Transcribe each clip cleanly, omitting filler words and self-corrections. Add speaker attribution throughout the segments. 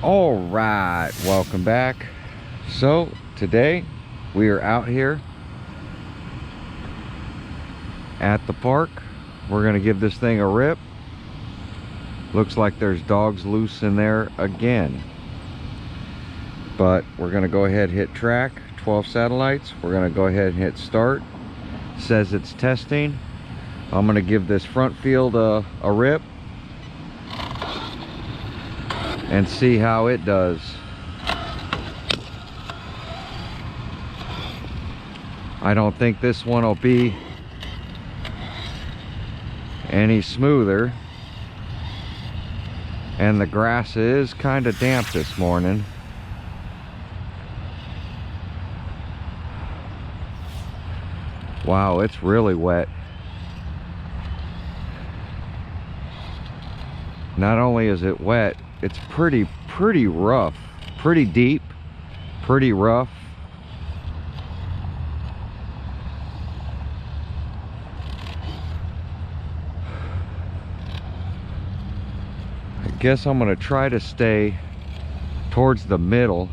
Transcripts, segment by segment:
Speaker 1: All right, welcome back. So today we are out here at the park. We're gonna give this thing a rip. Looks like there's dogs loose in there again, but we're gonna go ahead and hit track 12 satellites. We're gonna go ahead and hit start. Says it's testing. I'm gonna give this front field a rip and see how it does. I don't think this one will be any smoother, and the grass is kind of damp this morning. Wow, it's really wet. Not only is it wet, it's pretty rough, pretty deep, pretty rough. I guess I'm gonna try to stay towards the middle.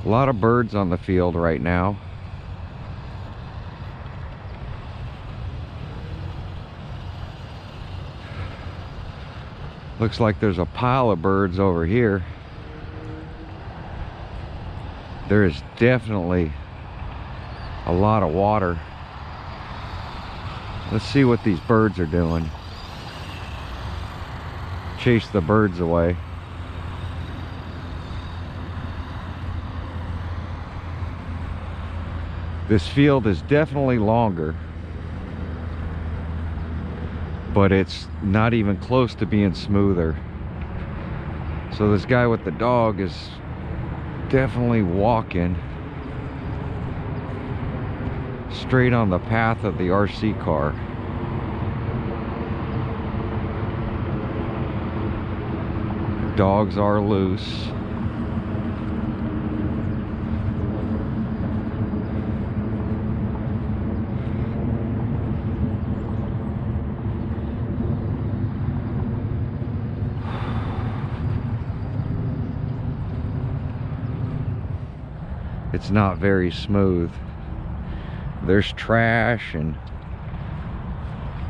Speaker 1: A lot of birds on the field right now. Looks like there's a pile of birds over here. There is definitely a lot of water. Let's see what these birds are doing. Chase the birds away. This field is definitely longer, but it's not even close to being smoother. So this guy with the dog is definitely walking straight on the path of the RC car. Dogs are loose. It's not very smooth. There's trash and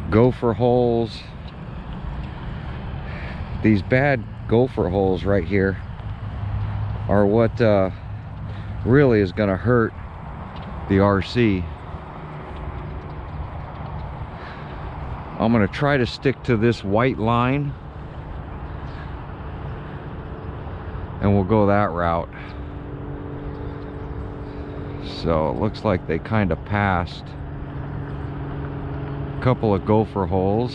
Speaker 1: gopher holes. These bad gopher holes right here are what really is going to hurt the RC. I'm going to try to stick to this white line and we'll go that route. So it looks like they kind of passed a couple of gopher holes.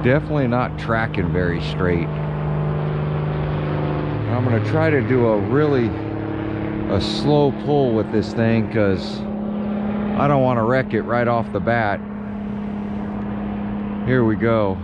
Speaker 1: Definitely not tracking very straight. I'm going to try to do a slow pull with this thing because I don't want to wreck it right off the bat. Here we go.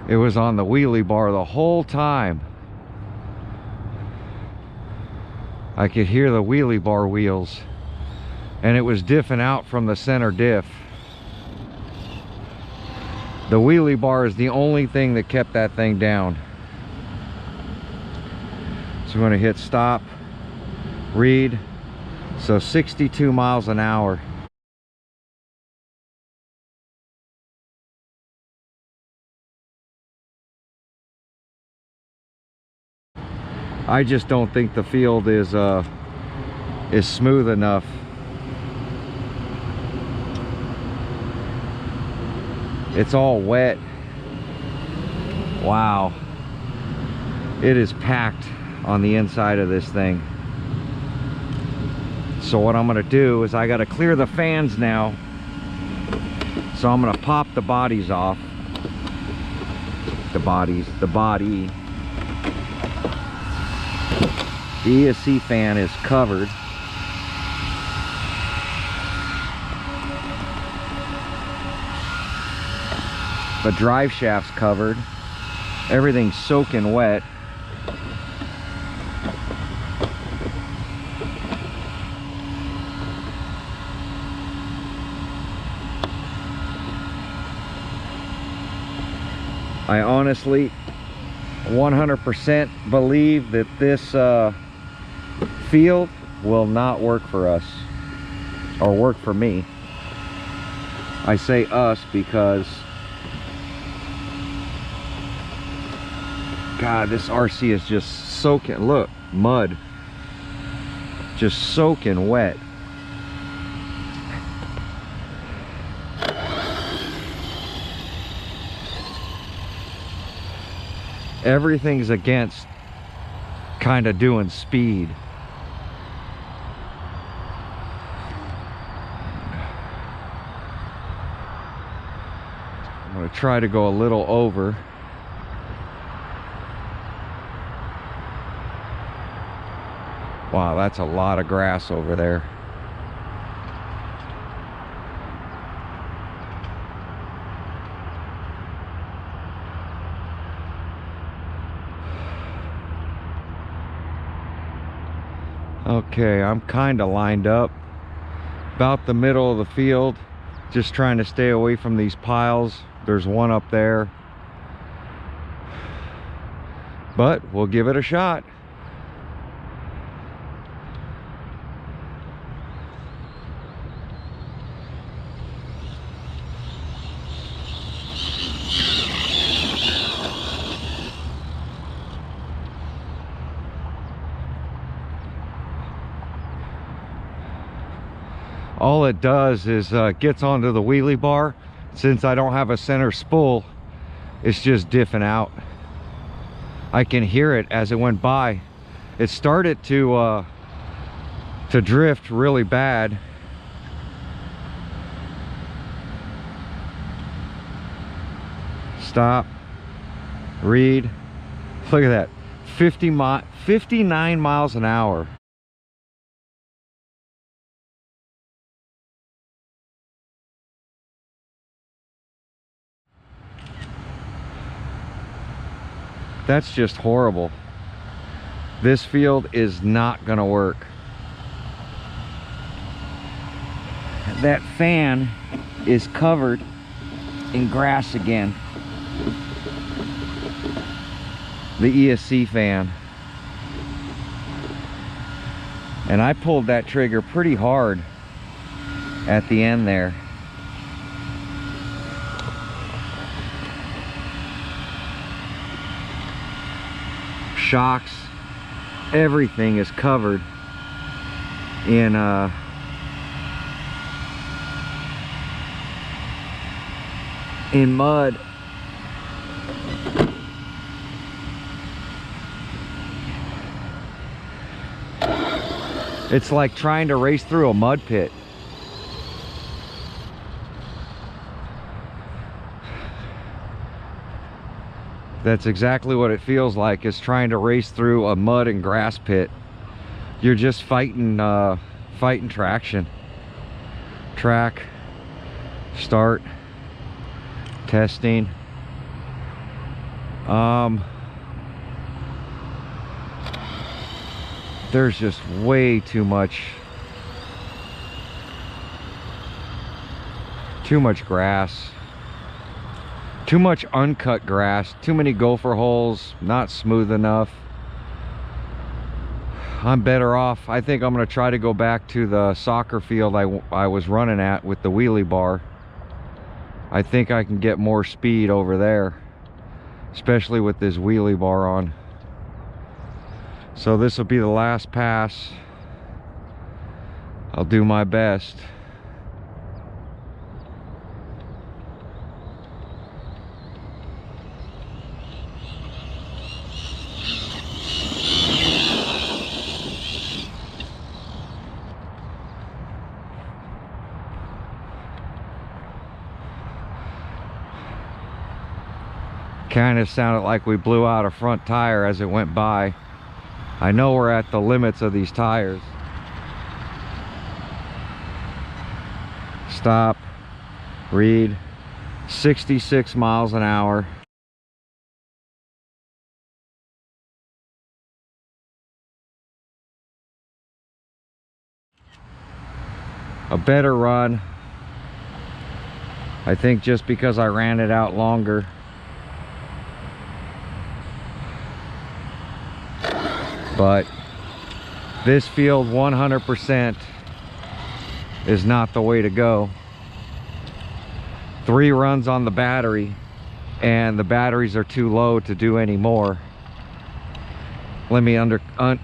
Speaker 1: It was on the wheelie bar the whole time. I could hear the wheelie bar wheels, and it was diffing out from the center diff. The wheelie bar is the only thing that kept that thing down. So we're going to hit stop, read. So 62 miles an hour. I just don't think the field is smooth enough. It's all wet. Wow. It is packed on the inside of this thing. So what I'm gonna do is I gotta clear the fans now. So I'm gonna pop the bodies off. The body. The ESC fan is covered. The drive shaft's covered. Everything's soaking wet. I honestly 100% believe that this field will not work for us, or work for me. I say us because, God, this RC is just soaking. Look, mud, just soaking wet. Everything's against kind of doing speed. I'm going to try to go a little over. Wow, that's a lot of grass over there. Okay, I'm kind of lined up about the middle of the field, just trying to stay away from these piles. There's one up there, but we'll give it a shot. All it does is gets onto the wheelie bar. Since I don't have a center spool, it's just diffing out. I can hear it as it went by. It started to drift really bad. Stop. Read. Look at that. 59 miles an hour. That's just horrible. This field is not gonna work. That fan is covered in grass again. The ESC fan. And I pulled that trigger pretty hard at the end there. Shocks, everything is covered in mud. It's like trying to race through a mud pit. That's exactly what it feels like, is trying to race through a mud and grass pit. You're just fighting traction. Track, start, testing. There's just way too much grass. Too much uncut grass, too many gopher holes, not smooth enough. I'm better off. I think I'm gonna try to go back to the soccer field I was running at with the wheelie bar. I think I can get more speed over there, especially with this wheelie bar on. So this will be the last pass. I'll do my best. Kind of sounded like we blew out a front tire as it went by. I know we're at the limits of these tires. Stop, read, 66 miles an hour. A better run. I think just because I ran it out longer. But this field 100% is not the way to go. 3 runs on the battery, and the batteries are too low to do any more. Let me uncover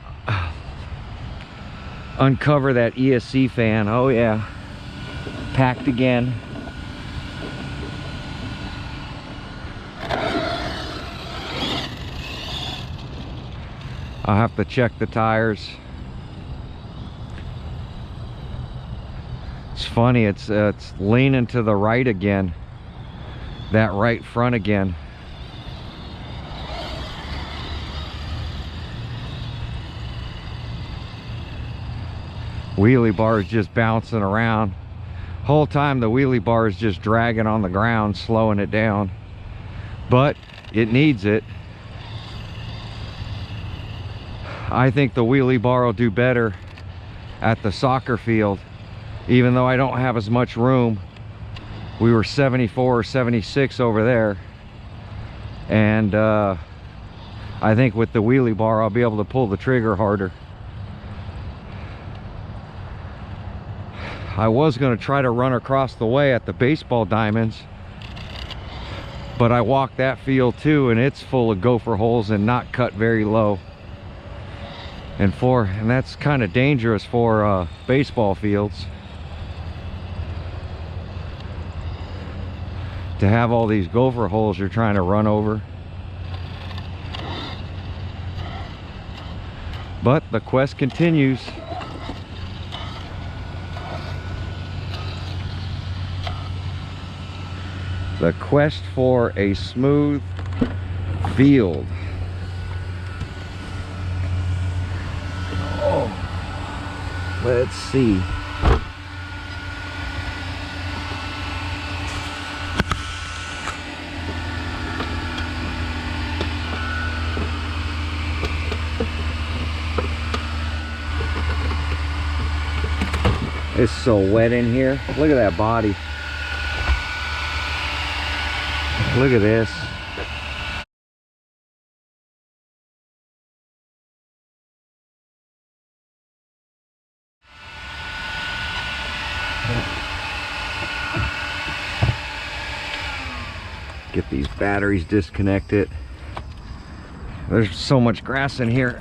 Speaker 1: that ESC fan. Oh yeah, packed again. I'll have to check the tires. It's funny, it's leaning to the right again. That right front again. Wheelie bar is just bouncing around. Whole time the wheelie bar is just dragging on the ground, slowing it down. But it needs it. I think the wheelie bar will do better at the soccer field, even though I don't have as much room. We were 74 or 76 over there, and I think with the wheelie bar I'll be able to pull the trigger harder. I was going to try to run across the way at the baseball diamonds, but I walked that field too, and it's full of gopher holes and not cut very low. And that's kind of dangerous for baseball fields, to have all these gopher holes you're trying to run over. But the quest continues. The quest for a smooth field. Let's see. It's so wet in here. Look at that body. Look at this. Get these batteries disconnected. There's so much grass in here.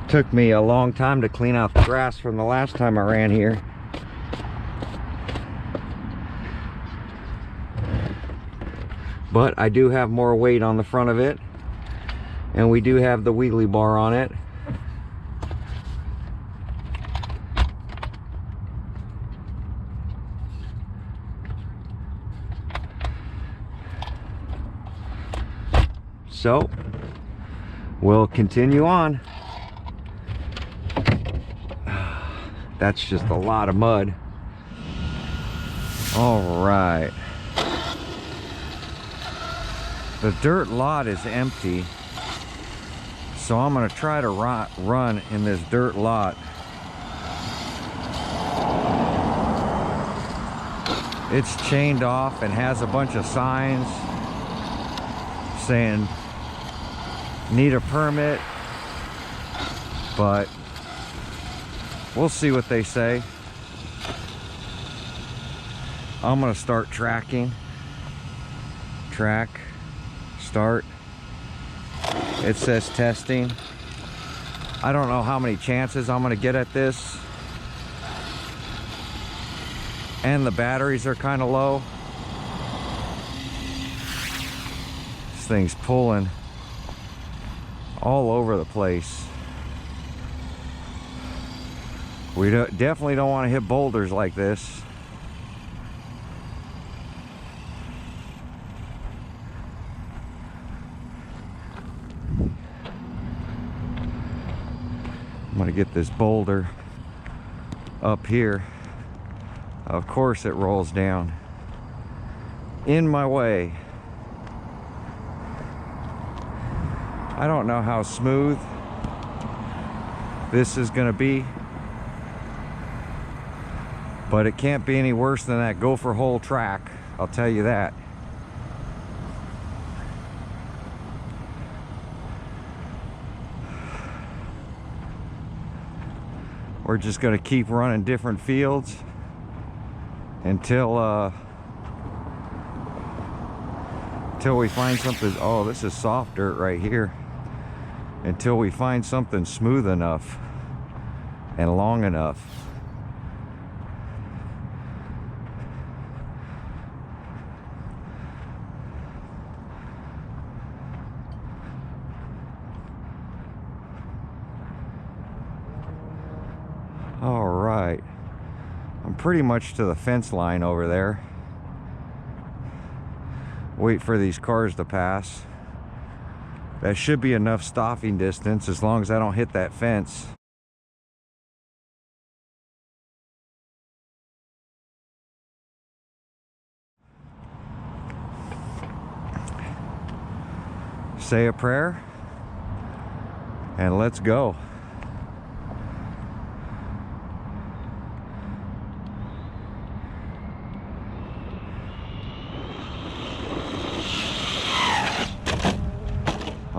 Speaker 1: Took me a long time to clean out the grass from the last time I ran here. But I do have more weight on the front of it, and we do have the wheelie bar on it. So we'll continue on. That's just a lot of mud. All right. The dirt lot is empty, so I'm going to try to run in this dirt lot. It's chained off and has a bunch of signs saying need a permit, but we'll see what they say. I'm going to start tracking. Track. Start. It says testing. I don't know how many chances I'm going to get at this. And the batteries are kind of low. This thing's pulling all over the place. We definitely don't want to hit boulders like this. gonna get this boulder up here. Of course it rolls down in my way. I don't know how smooth this is gonna be, but it can't be any worse than that gopher hole track, I'll tell you that. We're just gonna keep running different fields until we find something. Oh, this is soft dirt right here. Until we find something smooth enough and long enough. All right, I'm pretty much to the fence line over there. Wait for these cars to pass. That should be enough stopping distance as long as I don't hit that fence. Say a prayer and let's go.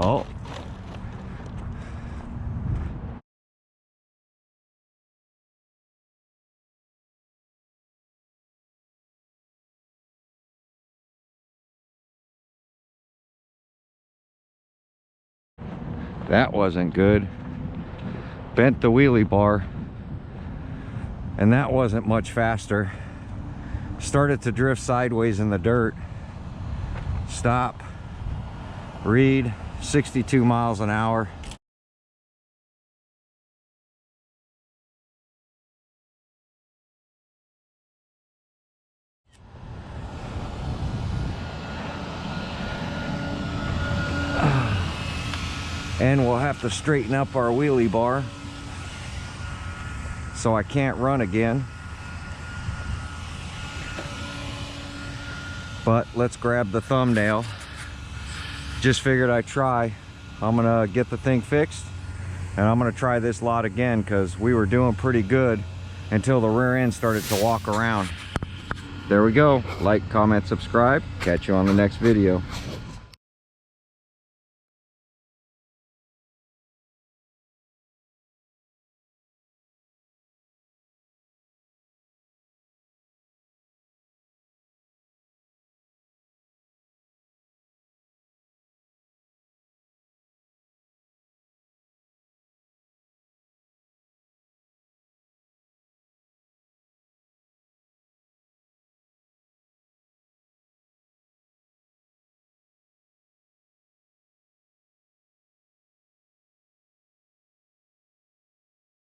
Speaker 1: Oh. That wasn't good. Bent the wheelie bar. And that wasn't much faster. Started to drift sideways in the dirt. Stop. Read. 62 miles an hour. And we'll have to straighten up our wheelie bar so I can't run again. But let's grab the thumbnail. Just figured I'd try. I'm gonna get the thing fixed and I'm gonna try this lot again because we were doing pretty good until the rear end started to walk around. There we go. Like, comment, subscribe. Catch you on the next video.